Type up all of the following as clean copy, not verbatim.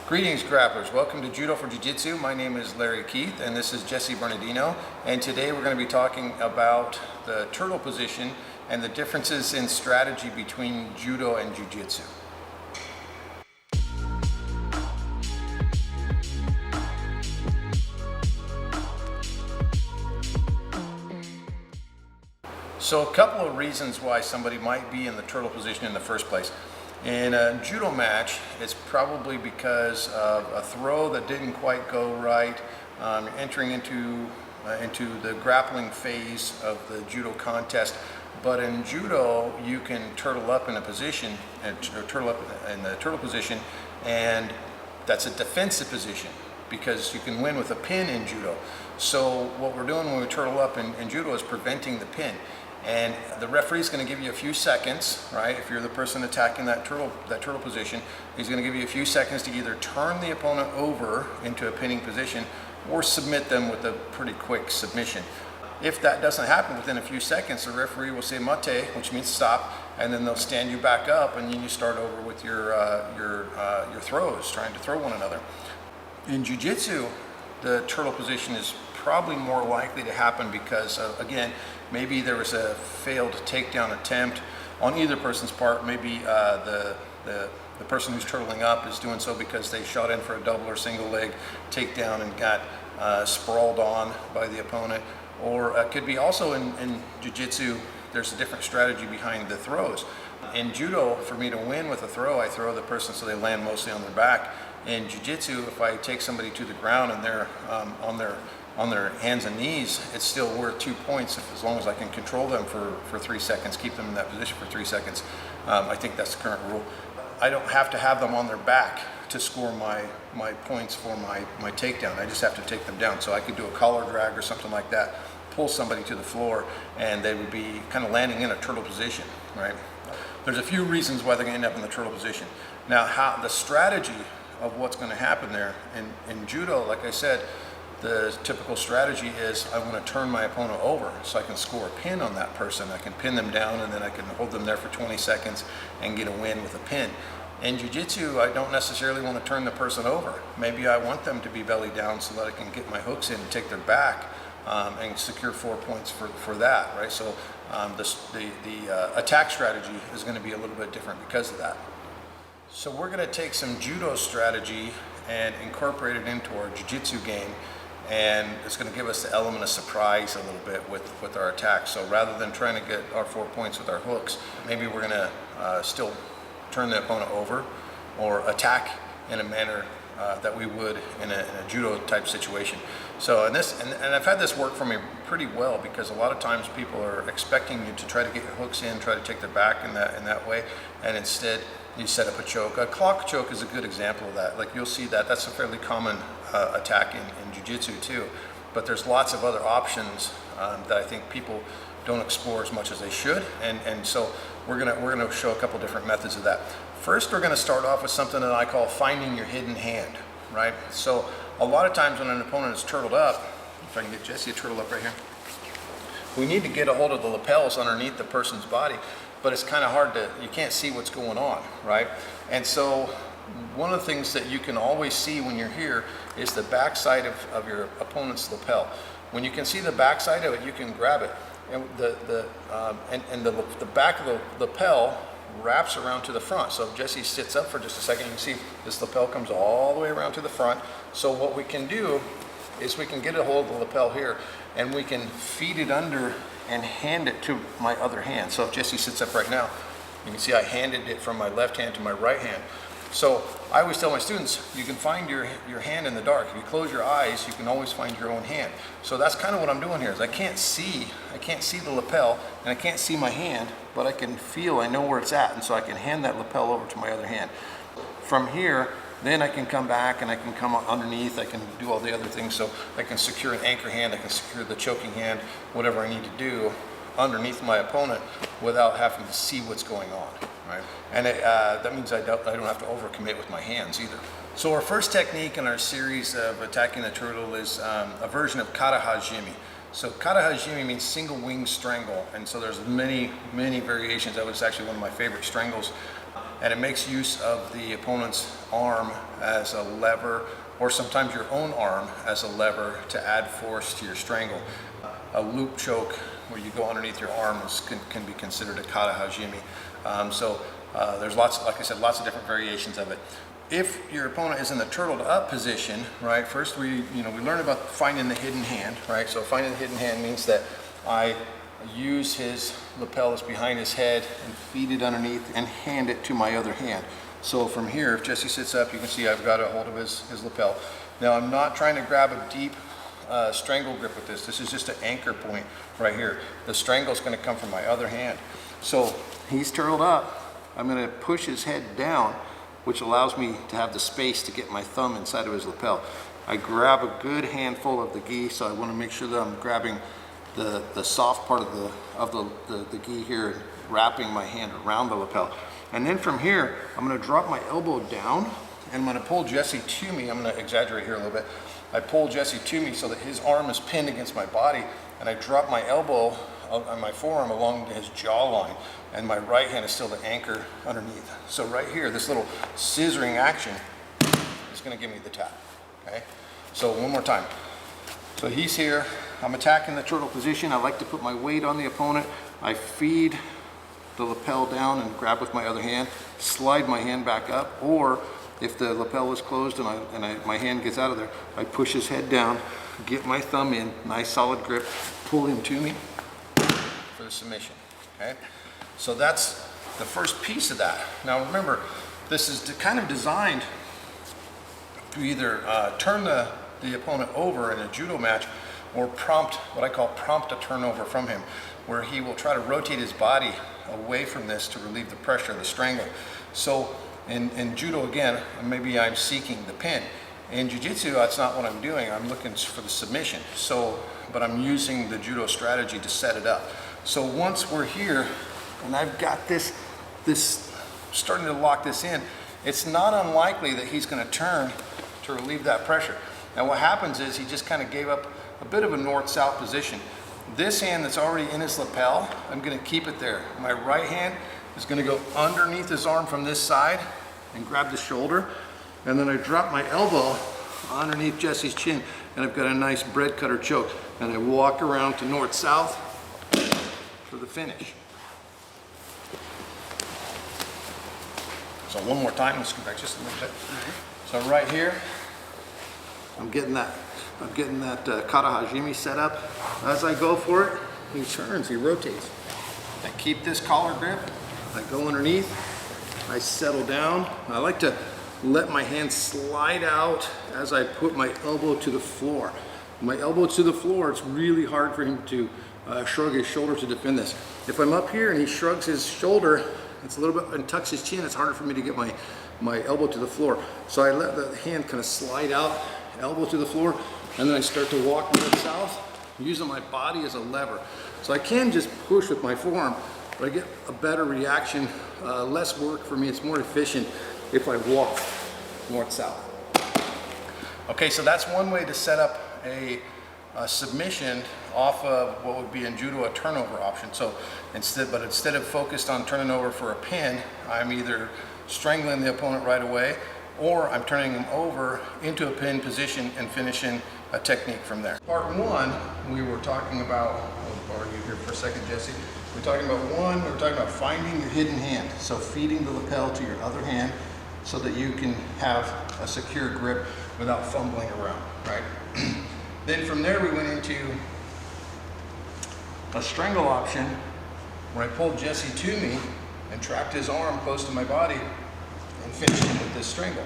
Greetings grapplers, welcome to Judo for Jiu-jitsu. My name is Larry Keith and this is Jesse Bernardino, and today we're going to be talking about the turtle position and the differences in strategy between Judo and Jiu-jitsu. So a couple of reasons why somebody might be in the turtle position in the first place. In a judo match, it's probably because of a throw that didn't quite go right. You're entering into the grappling phase of the judo contest. But in judo, you can turtle up in a position, or turtle up in the turtle position, and that's a defensive position because you can win with a pin in judo. So what we're doing when we turtle up in judo is preventing the pin. And the referee is going to give you a few seconds, right? If you're the person attacking that turtle position, he's going to give you a few seconds to either turn the opponent over into a pinning position or submit them with a pretty quick submission. If that doesn't happen within a few seconds, the referee will say mate, which means stop, and then they'll stand you back up, and then you start over with your throws, trying to throw one another. In Jiu-jitsu, the turtle position is probably more likely to happen because, again, maybe there was a failed takedown attempt on either person's part. Maybe the person who's turtling up is doing so because they shot in for a double or single leg takedown and got sprawled on by the opponent. Or it could be also in Jiu-jitsu, there's a different strategy behind the throws. In Judo, for me to win with a throw, I throw the person so they land mostly on their back. In Jiu-jitsu, if I take somebody to the ground and they're on their hands and knees, it's still worth 2 points as long as I can control them for 3 seconds, keep them in that position for 3 seconds. I think that's the current rule. I don't have to have them on their back to score my points for my takedown. I just have to take them down. So I could do a collar drag or something like that, pull somebody to the floor, and they would be kind of landing in a turtle position, right? There's a few reasons why they're going to end up in the turtle position. Now, the strategy of what's going to happen there in Judo, like I said, the typical strategy is I want to turn my opponent over so I can score a pin on that person. I can pin them down and then I can hold them there for 20 seconds and get a win with a pin. In Jiu-jitsu, I don't necessarily want to turn the person over. Maybe I want them to be belly down so that I can get my hooks in and take their back and secure 4 points for that, right? So the attack strategy is going to be a little bit different because of that. So we're going to take some judo strategy and incorporate it into our jiu-jitsu game, and it's going to give us the element of surprise a little bit with our attack. So rather than trying to get our 4 points with our hooks, maybe we're going to still turn the opponent over or attack in a manner that we would in a judo type situation. So and I've had this work for me pretty well because a lot of times people are expecting you to try to get your hooks in, try to take their back in that way, and instead you set up a choke. A clock choke is a good example of that. Like you'll see that's a fairly common attack in jiu-jitsu too. But there's lots of other options that I think people don't explore as much as they should, and so we're gonna show a couple different methods of that. First, we're gonna start off with something that I call finding your hidden hand, right? So a lot of times when an opponent is turtled up, if I can get Jesse a turtle up right here, we need to get a hold of the lapels underneath the person's body, but it's kind of hard you can't see what's going on, right? And so one of the things that you can always see when you're here is the backside of your opponent's lapel. When you can see the backside of it, you can grab it. And the back of the lapel wraps around to the front. So if Jesse sits up for just a second, you can see this lapel comes all the way around to the front. So what we can do is we can get a hold of the lapel here and we can feed it under and hand it to my other hand. So if Jesse sits up right now, you can see I handed it from my left hand to my right hand. So I always tell my students, you can find your hand in the dark. If you close your eyes, you can always find your own hand. So that's kind of what I'm doing here is I can't see the lapel and I can't see my hand, but I can feel, I know where it's at, and so I can hand that lapel over to my other hand. From here, then I can come back and I can come underneath, I can do all the other things. So I can secure an anchor hand, I can secure the choking hand, whatever I need to do underneath my opponent without having to see what's going on, right? And that means I don't have to overcommit with my hands either. So our first technique in our series of attacking the turtle is a version of Kataha-jime. So Kataha-jime means single wing strangle, and so there's many variations. That was actually one of my favorite strangles. and it makes use of the opponent's arm as a lever, or sometimes your own arm as a lever to add force to your strangle. A loop choke where you go underneath your arm can be considered a Kataha-jime. There's lots, like I said, lots of different variations of it. If your opponent is in the turtled up position, right, first we learn about finding the hidden hand, right? So finding the hidden hand means that I use his lapel that's behind his head and feed it underneath and hand it to my other hand. So from here, if Jesse sits up, you can see I've got a hold of his lapel. Now I'm not trying to grab a deep strangle grip with this. This is just an anchor point right here. The strangle is going to come from my other hand. So he's turtled up. I'm going to push his head down, which allows me to have the space to get my thumb inside of his lapel. I grab a good handful of the gi, so I want to make sure that I'm grabbing the soft part of the gi here, wrapping my hand around the lapel. And then from here, I'm going to drop my elbow down, and I'm going to pull Jesse to me. I'm going to exaggerate here a little bit. I pull Jesse to me so that his arm is pinned against my body, and I drop my elbow on my forearm along his jawline, and my right hand is still the anchor underneath. So right here, this little scissoring action is going to give me the tap. Okay, so one more time. So he's here, I'm attacking the turtle position. I like to put my weight on the opponent. I feed the lapel down and grab with my other hand, slide my hand back up, or if the lapel is closed and my hand gets out of there, I push his head down, get my thumb in, nice solid grip, pull him to me for the submission. Okay, so that's the first piece of that. Now remember, this is kind of designed to either turn the opponent over in a judo match, or what I call prompt a turnover from him, where he will try to rotate his body away from this to relieve the pressure of the strangle. So in judo, again, maybe I'm seeking the pin. In jiu-jitsu, that's not what I'm doing. I'm looking for the submission. But I'm using the judo strategy to set it up. So once we're here, and I've got this starting to lock this in, it's not unlikely that he's going to turn to relieve that pressure. Now what happens is he just kind of gave up a bit of a north-south position. This hand that's already in his lapel, I'm going to keep it there. My right hand is going to go underneath his arm from this side and grab the shoulder, and then I drop my elbow underneath Jesse's chin, and I've got a nice bread cutter choke, and I walk around to north-south for the finish. So one more time, let's go back just a little bit. So right here, I'm getting that Kataha-jime set up. As I go for it, he turns, he rotates. I keep this collar grip, I go underneath, I settle down. I like to let my hand slide out as I put my elbow to the floor. My elbow to the floor, it's really hard for him to shrug his shoulder to defend this. If I'm up here and he shrugs his shoulder, it's a little bit, and tucks his chin, it's harder for me to get my elbow to the floor. So I let the hand kind of slide out, elbow to the floor, and then I start to walk north-south, using my body as a lever. So I can just push with my forearm, but I get a better reaction, less work for me. It's more efficient if I walk north-south. Okay, so that's one way to set up a submission off of what would be in judo a turnover option. So instead of focused on turning over for a pin, I'm either strangling the opponent right away, or I'm turning him over into a pin position and finishing a technique from there. Part one, we were talking about, I'll borrow you here for a second, Jesse. We were talking about finding your hidden hand. So feeding the lapel to your other hand so that you can have a secure grip without fumbling around, right? Then from there we went into a strangle option where I pulled Jesse to me and trapped his arm close to my body and finished him with this strangle.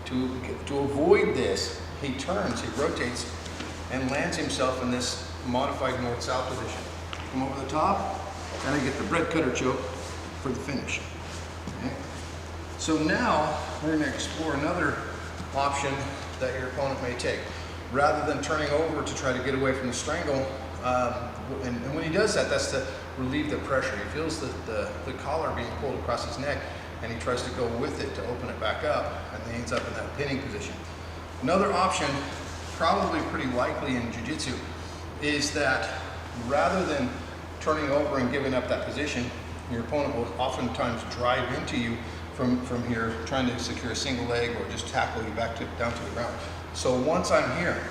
To avoid this, he turns, he rotates, and lands himself in this modified north-south position. Come over the top, and I get the bread cutter choke for the finish. Okay. So now we're going to explore another option that your opponent may take. Rather than turning over to try to get away from the strangle, and when he does that, that's to relieve the pressure. He feels the collar being pulled across his neck, and he tries to go with it to open it back up, and he ends up in that pinning position. Another option, probably pretty likely in jiu-jitsu, is that rather than turning over and giving up that position, your opponent will oftentimes drive into you from here, trying to secure a single leg or just tackle you back down to the ground. So once I'm here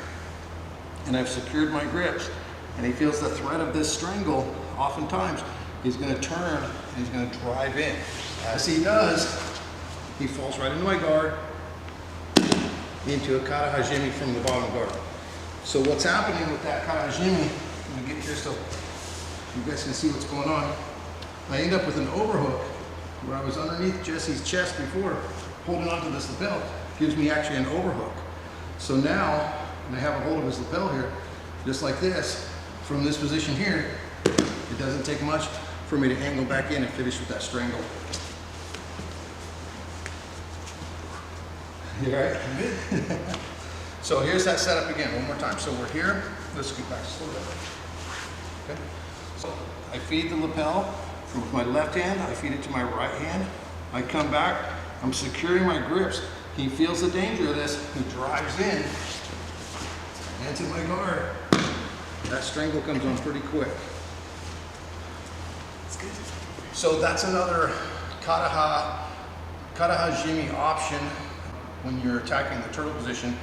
and I've secured my grips and he feels the threat of this strangle, oftentimes he's going to turn and he's going to drive in. As he does, he falls right into my guard, into a Kataha-jime from the bottom guard. So what's happening with that Kata-juji-jime, I'm going to get here so you guys can see what's going on. I end up with an overhook where I was underneath Jesse's chest before, holding onto this lapel, gives me actually an overhook. So now, when I have a hold of his lapel here, just like this, from this position here, it doesn't take much for me to angle back in and finish with that strangle. You all right? Good. So here's that setup again, one more time. So we're here, let's scoot back, slow down. Okay. So I feed the lapel with my left hand, I feed it to my right hand. I come back, I'm securing my grips. He feels the danger of this, he drives in, and to my guard. That strangle comes on pretty quick. That's good. So that's another Kataha-jime option when you're attacking the turtle position.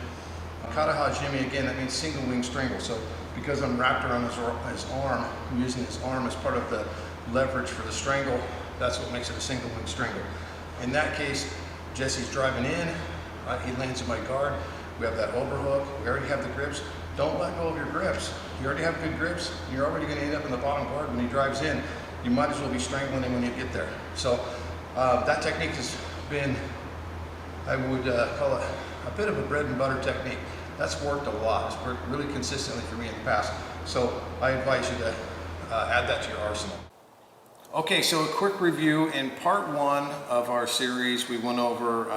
Kataha-jime, again, that means single wing strangle. So because I'm wrapped around his arm, I'm using his arm as part of the leverage for the strangle, that's what makes it a single wing strangle. In that case, Jesse's driving in, he lands in my guard, we have that overhook, we already have the grips. Don't let go of your grips. You already have good grips, you're already going to end up in the bottom guard when he drives in. You might as well be strangling him when you get there. So that technique has been, I would call it a bit of a bread and butter technique. That's worked a lot. It's worked really consistently for me in the past. So I advise you to add that to your arsenal. Okay, so a quick review. In part one of our series, we went over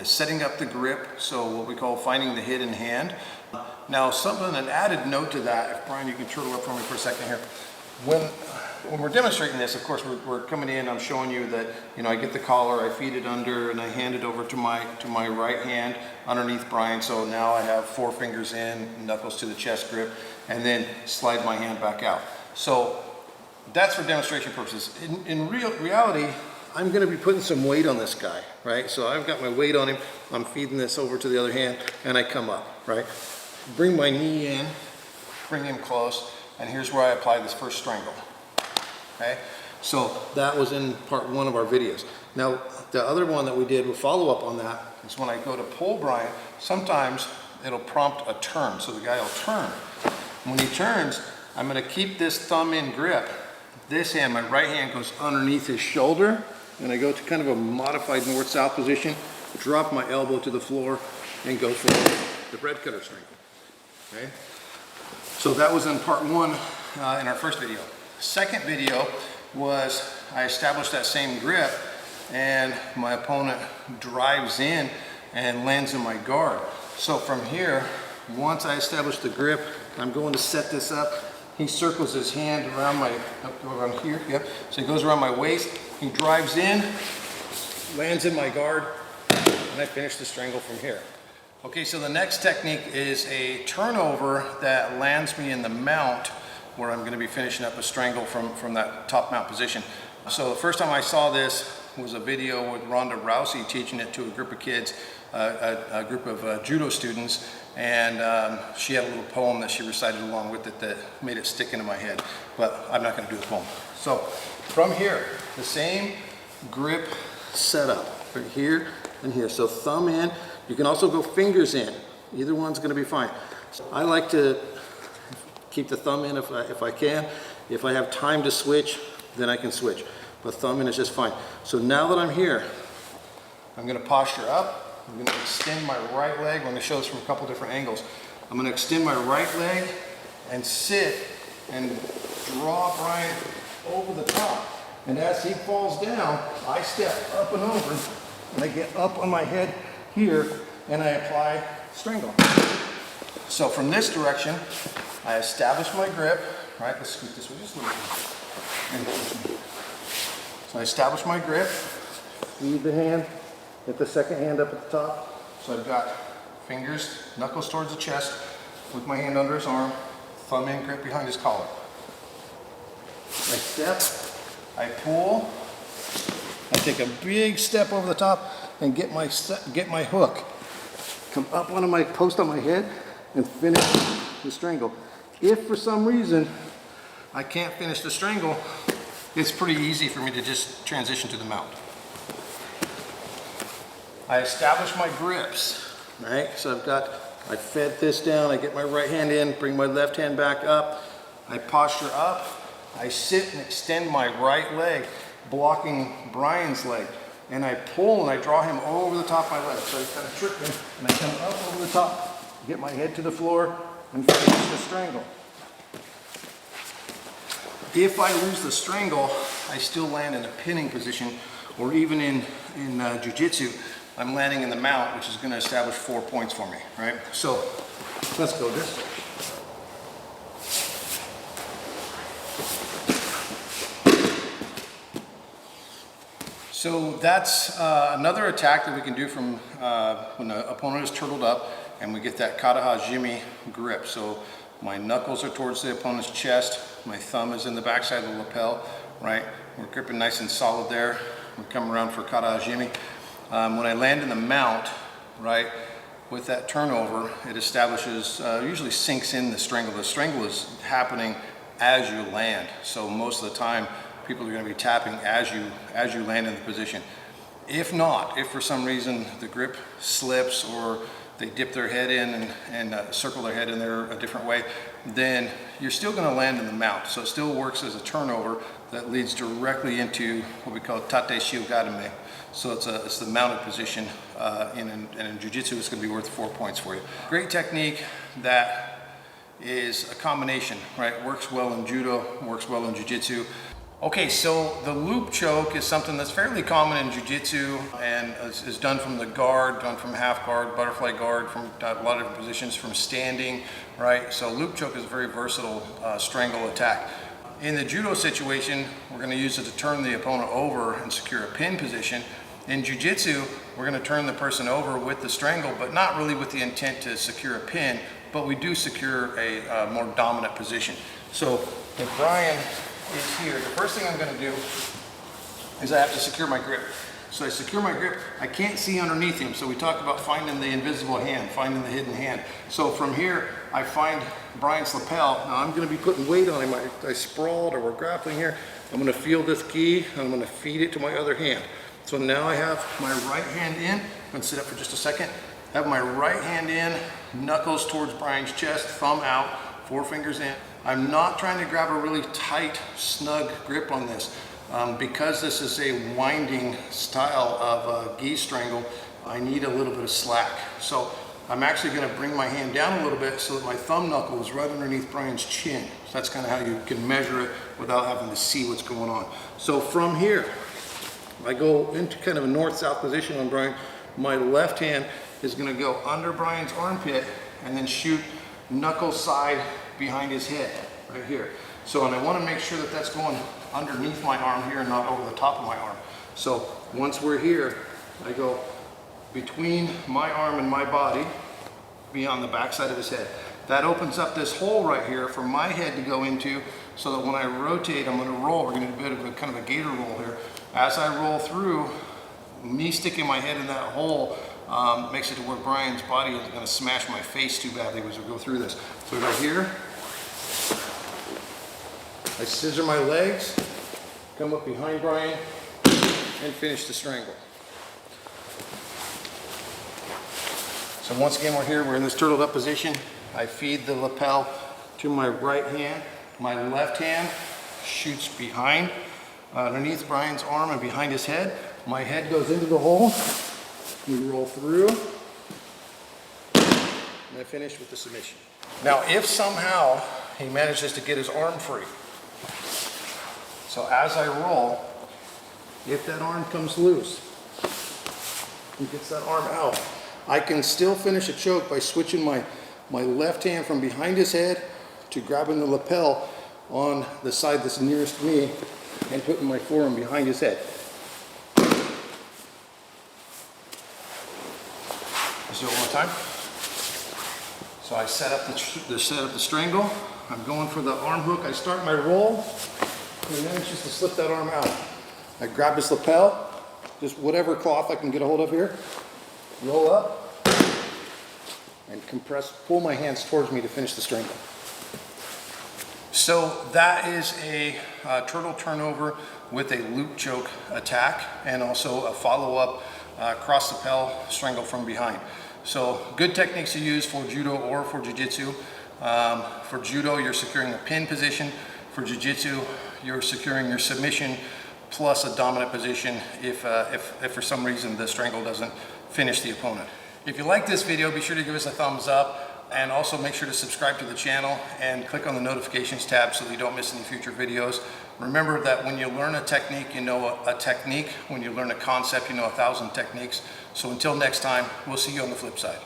setting up the grip, so what we call finding the hidden hand. Now, an added note to that, if Brian, you can turtle up for me for a second here. When we're demonstrating this, of course, we're coming in, I'm showing you that, I get the collar, I feed it under, and I hand it over to my right hand underneath Brian. So now I have 4 fingers in, knuckles to the chest grip, and then slide my hand back out. So that's for demonstration purposes. In reality, I'm going to be putting some weight on this guy, right? So I've got my weight on him, I'm feeding this over to the other hand, and I come up, right? Bring my knee in, bring him close, and here's where I apply this first strangle. Okay, so that was in part one of our videos. Now, the other one that we did with follow-up on that is when I go to pull Brian, sometimes it'll prompt a turn, so the guy will turn. When he turns, I'm going to keep this thumb in grip. This hand, my right hand, goes underneath his shoulder, and I go to kind of a modified north-south position, drop my elbow to the floor, and go for the bread cutter strangle. Okay, so that was in part one in our first video. Second video was I established that same grip and my opponent drives in and lands in my guard. So from here, once I establish the grip, I'm going to set this up. He circles his hand around around here, yep. So he goes around my waist, he drives in, lands in my guard, and I finish the strangle from here. Okay, so the next technique is a turnover that lands me in the mount, where I'm going to be finishing up a strangle from that top mount position. So the first time I saw this was a video with Ronda Rousey teaching it to a group of kids, a group of Judo students, and she had a little poem that she recited along with it that made it stick into my head, but I'm not going to do the poem. So from here, the same grip setup, right here and here. So thumb in, you can also go fingers in. Either one's going to be fine. So I like to keep the thumb in if I can. If I have time to switch, then I can switch. But thumb in is just fine. So now that I'm here, I'm going to posture up. I'm going to extend my right leg. I'm going to show this from a couple different angles. I'm going to extend my right leg and sit and draw Brian over the top. And as he falls down, I step up and over, and I get up on my head here, and I apply strangle. So from this direction, I establish my grip, right? Let's scoot this way just a little bit. So I establish my grip, feed the hand, get the second hand up at the top. So I've got fingers, knuckles towards the chest, with my hand under his arm, thumb in grip behind his collar. I step, I pull, I take a big step over the top and get my hook. Come up onto my post on my head and finish the strangle. If for some reason I can't finish the strangle, it's pretty easy for me to just transition to the mount. I establish my grips, right? So I fed this down, I get my right hand in, bring my left hand back up, I posture up, I sit and extend my right leg, blocking Brian's leg, and I pull and I draw him over the top of my leg. So I kind of trick him, and I come up over the top, get my head to the floor, and finish the strangle. If I lose the strangle, I still land in a pinning position, or even in Jiu-jitsu, I'm landing in the mount, which is going to establish 4 points for me, right? So let's go this way. So that's another attack that we can do from when the opponent is turtled up and we get that Kataha-jime grip. So my knuckles are towards the opponent's chest, my thumb is in the backside of the lapel, right? We're gripping nice and solid there. We come around for Kata-jime. When I land in the mount, right, with that turnover, it establishes, usually sinks in the strangle. The strangle is happening as you land. So most of the time, people are going to be tapping as you land in the position. If not, if for some reason the grip slips or they dip their head in and circle their head in there a different way, then you're still going to land in the mount. So it still works as a turnover that leads directly into what we call Tate-shiho-gatame. So it's the mounted position, and in Jiu-jitsu it's going to be worth 4 points for you. Great technique that is a combination, right? Works well in Judo, works well in Jiu-jitsu. Okay, so the loop choke is something that's fairly common in Jiu-jitsu and is done from the guard, done from half guard, butterfly guard, from a lot of different positions, from standing, right? So loop choke is a very versatile strangle attack. In the Judo situation, we're going to use it to turn the opponent over and secure a pin position. In Jiu-jitsu, we're going to turn the person over with the strangle, but not really with the intent to secure a pin, but we do secure a more dominant position. So if Brian is here, the first thing I'm going to do is I have to secure my grip. So I secure my grip, I can't see underneath him. So we talked about finding the invisible hand, finding the hidden hand. So from here, I find Brian's lapel. Now I'm going to be putting weight on him. I sprawled or we're grappling here. I'm going to feel this gi, I'm going to feed it to my other hand. So now I have my right hand in. I'm going to sit up for just a second. I have my right hand in, knuckles towards Brian's chest, thumb out, 4 fingers in. I'm not trying to grab a really tight, snug grip on this. Because this is a winding style of gi strangle, I need a little bit of slack. So I'm actually going to bring my hand down a little bit so that my thumb knuckle is right underneath Brian's chin. So that's kind of how you can measure it without having to see what's going on. So from here, I go into kind of a north-south position on Brian. My left hand is going to go under Brian's armpit and then shoot knuckle side behind his head right here. So, and I want to make sure that that's going underneath my arm here and not over the top of my arm. So once we're here, I go between my arm and my body, beyond the backside of his head. That opens up this hole right here for my head to go into, so that when I rotate, I'm going to roll. We're going to do a bit of a kind of a gator roll here. As I roll through, me sticking my head in that hole makes it to where Brian's body is going to smash my face too badly as we go through this. So right here, I scissor my legs, come up behind Brian, and finish the strangle. So once again, we're here, we're in this turtled up position. I feed the lapel to my right hand. My left hand shoots behind, underneath Brian's arm and behind his head. My head goes into the hole. We roll through, and I finish with the submission. Now, if somehow he manages to get his arm free, so as I roll, if that arm comes loose, he gets that arm out, I can still finish a choke by switching my left hand from behind his head to grabbing the lapel on the side that's nearest me and putting my forearm behind his head. Let's do it one more time. So I set up the strangle. I'm going for the arm hook. I start my roll, and then it's just to slip that arm out. I grab his lapel, just whatever cloth I can get a hold of here. Roll up and compress, pull my hands towards me to finish the strangle. So that is a turtle turnover with a loop choke attack and also a follow-up cross lapel strangle from behind. So good techniques to use for judo or for jiu-jitsu. For judo, you're securing a pin position. For jiu-jitsu, you're securing your submission plus a dominant position if for some reason the strangle doesn't finish the opponent. If you like this video, be sure to give us a thumbs up and also make sure to subscribe to the channel and click on the notifications tab so that you don't miss any future videos. Remember that when you learn a technique, you know a technique. When you learn a concept, you know 1,000 techniques. So until next time, we'll see you on the flip side.